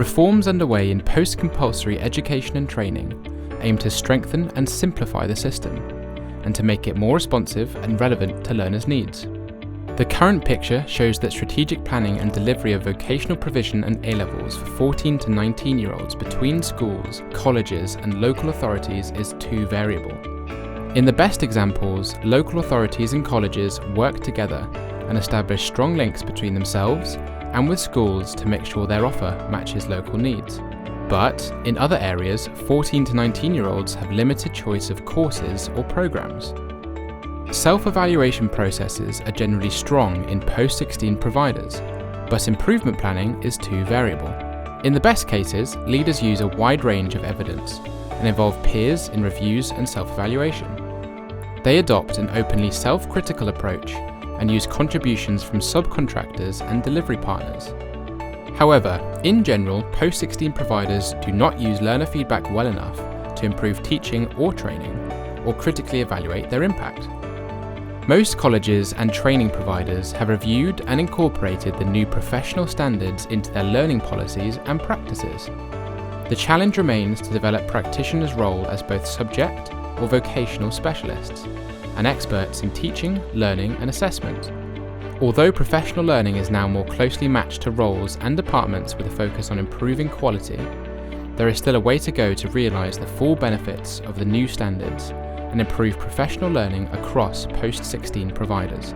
Reforms underway in post-compulsory education and training aim to strengthen and simplify the system, and to make it more responsive and relevant to learners' needs. The current picture shows that strategic planning and delivery of vocational provision and A-levels for 14 to 19-year-olds between schools, colleges and local authorities is too variable. In the best examples, local authorities and colleges work together and establish strong links between themselves and with schools to make sure their offer matches local needs. But in other areas, 14 to 19-year-olds have limited choice of courses or programs. Self-evaluation processes are generally strong in post-16 providers, but improvement planning is too variable. In the best cases, leaders use a wide range of evidence and involve peers in reviews and self-evaluation. They adopt an openly self-critical approach and use contributions from subcontractors and delivery partners. However, in general, post-16 providers do not use learner feedback well enough to improve teaching or training, or critically evaluate their impact. Most colleges and training providers have reviewed and incorporated the new professional standards into their learning policies and practices. The challenge remains to develop practitioners' role as both subject or vocational specialists, and experts in teaching, learning and assessment. Although professional learning is now more closely matched to roles and departments with a focus on improving quality, there is still a way to go to realise the full benefits of the new standards and improve professional learning across post-16 providers.